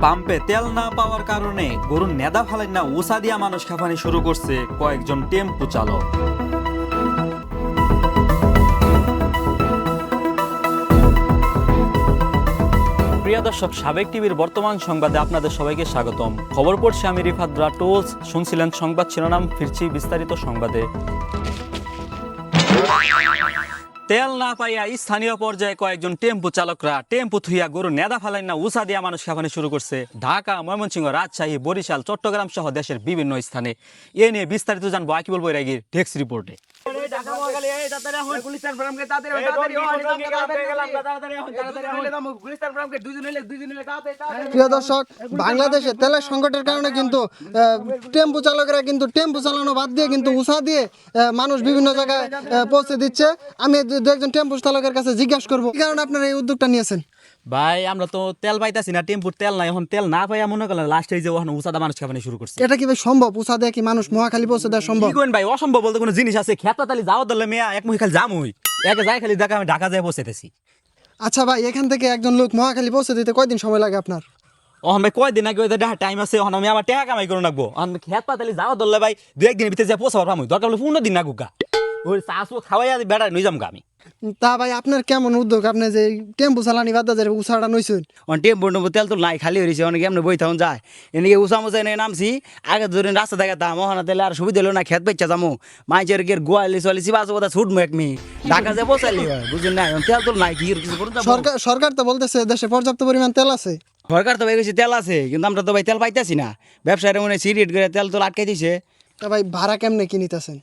পাম্পে তেল না পাওয়ার কারণে গরুর নেদা ফালাই না উষা দিয়া মানুষ খাফানি শুরু করছে কয়েকজন টেম্পু চালক। প্রিয় দর্শক, সাবেক টিভির বর্তমান সংবাদে আপনাদের সবাইকে স্বাগতম। খবর পড়ছি আমি রিফাত ব্রাটোলস। শুনছিলেন সংবাদ শিরোনাম, ফিরছি বিস্তারিত সংবাদে। তেল না পাইয়া স্থানীয় পর্যায়ে কয়েকজন টেম্পু চালকরা টেম্পু থুইয়া গরু নেদা ফালাই না উষা দিয়া মানুষ খাফানি শুরু করছে ঢাকা, ময়মনসিংহ, রাজশাহী, বরিশাল, চট্টগ্রাম সহ দেশের বিভিন্ন স্থানে। এ নিয়ে বিস্তারিত জানবো আকিবুল বৈরাগীর ডেস্ক রিপোর্টে। প্রিয় দর্শক, বাংলাদেশে তেলের সংকটের কারণে কিন্তু টেম্পু চালকরা কিন্তু টেম্পু চালানো বাদ দিয়ে কিন্তু উষা দিয়ে মানুষ বিভিন্ন জায়গায় পৌঁছে দিচ্ছে। আমি দু একজন টেম্পু চালকের কাছে জিজ্ঞাসা করবো কি কারণে আপনারা এই উদ্যোগটা নিয়েছেন। ভাই, আমরা তো তেল পাইতাছি না, টেম্পুর তেল নাই। এখন তেল না পাইয়া মনে করলেন লাস্টে যে ওখানে উষাদা মানুষ খাবানি শুরু করছে। এটা কি ভাই সম্ভব? উষা দিয়ে কি মানুষ মহাখালী পৌঁছে দেওয়া সম্ভব? কি করেন ভাই, অসম্ভব বলতে কোনো জিনিস আছে? খেতাতালি যাওয়া দলে মেয়া এক মুখে খালি জামুই একে যাই খালি দেখা আমি ঢাকা যায় পৌঁছেতেছি। আচ্ছা ভাই, এখান থেকে একজন লোক মহাখালী পৌঁছে দিতে কয়দিন সময় লাগে আপনার? ওখান ভাই কয়দিন আগে টাইম আছে, ওখানে আমি আমার টাকা কামাই করে রাখবো। খেত পাতালি যাওয়া দলে ভাই দু একদিনের ভিতরে যা পৌঁছাবার আমি দরকার হলে 15 দিন না গুগা ওই চাষও খাওয়াই বেড়া নিয়ে যাম আমি। তা ভাই, আপনার কেমন উদ্যোগ? আপনি যে টেম্পু চালানি বাদ দিয়ে উষাটা নইছেন। টেম্পো তেল তো নাই, খালি হয়েছে অনেক এমনি বই থাকুন যায় এদিকে উষা মুছা এনে নামছি। আগে ধরে রাস্তা দেখাতাম, ওখানে তেলে আর সুবিধা হলো না, খেত বেচা যাবো মাইচের গিয়ে গোয়ালি চলি চিবাচ কথা ছুটমু এক মি ঢাকা যে বসাইলি বুঝুন না। তেল তো নাই, কি কিছু করতে সরকার তো বলতেছে দেশে পর্যাপ্ত পরিমাণ তেল আছে। সরকার তো ভাই বেশি তেল আছে, কিন্তু আমরা তো ভাই তেল পাইতেছি না। ব্যবসায়ীরা মনে সিরিট করে তেল তো আটকে দিছে। তা ভাই ভাড়া কেমনে কি নিতেছেন?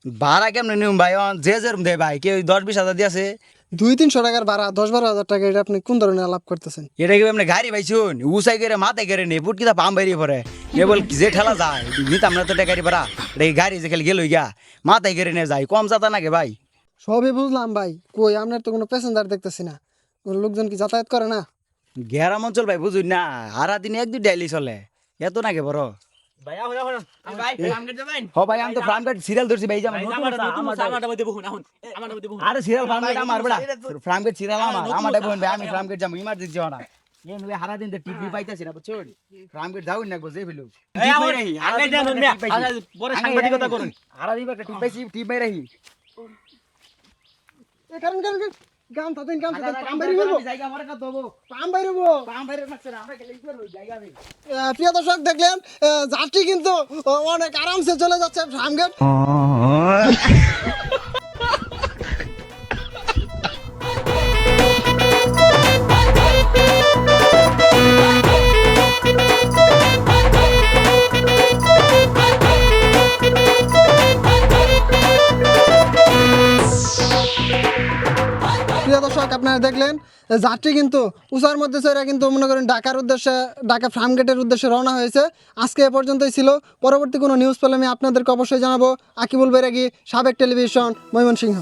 ভাড়া কেমন নিয়ম ভাই, যে যেরম দেয় ভাই, কেউ 10-20 হাজার দিয়েছে। 200-300 টাকার ভাড়া, 10-12 হাজার টাকা, এটা আপনি কোন ধরনের আলাপ করতেছেন? এটা কি আপনি গাড়ি ভাই শুন উসাই করে মাথায় করে নেই ফুট কিতা পাম বাইরে পরে কেবল যে ঠেলা যায় নিতাম না তো গাড়ি ভাড়া। এটা গাড়ি যে খালি গেল গিয়া মাথায় করে নিয়ে যায়, কম যাতা নাকি ভাই? সবই বুঝলাম ভাই, কই আপনার তো কোনো প্যাসেঞ্জার দেখতেছি না। কোনো লোকজন কি যাতায়াত করে না? গ্রাম অঞ্চল ভাই বুঝুন না, হারা দিনে 1-2 ডেলি চলে, এত নাকি বড় হ ভাই। আমি তো ফার্ম গেট সিরিয়াল ধরছি ভাই, আরে সিরিয়াল ফার্ম গেট আমার বড়া, ফার্ম গেট সিরিয়াল আমারটাই বোন ভাই। আমি ফার্ম গেট যাবো, ইমার্জেন্সি হওয়া না হারা দিন টিভি পাইতেছি না বুঝছেন। ফার্ম গেট যাও না গোজে ফেলু হারা দিন একটা টিপ পাইছি, টিপ মাই রাহি কারণ গান তাতেন গান তাতেন পাম বাইরে বলবো জায়গা আমার কাছে দেবো, পাম বাইরে পাম বাইরে রাখছে না, আমরা খেলে করব জায়গা নেই। প্রিয় দর্শক, দেখলেন যাত্রী কিন্তু অনেক আরামসে চলে যাচ্ছে ফার্মগেট। প্রিয় দর্শক, আপনারা দেখলেন যাত্রী কিন্তু উষার মধ্যে সেরা কিন্তু মনে করেন ঢাকার উদ্দেশ্যে, ঢাকা ফার্মগেটের উদ্দেশ্যে রওনা হয়েছে। আজকে এ পর্যন্তই ছিল। পরবর্তী কোনো নিউজ পেলে আমি আপনাদেরকে অবশ্যই জানাবো। আকিবুল বৈরাগী, সাবেক টেলিভিশন, ময়মনসিংহ।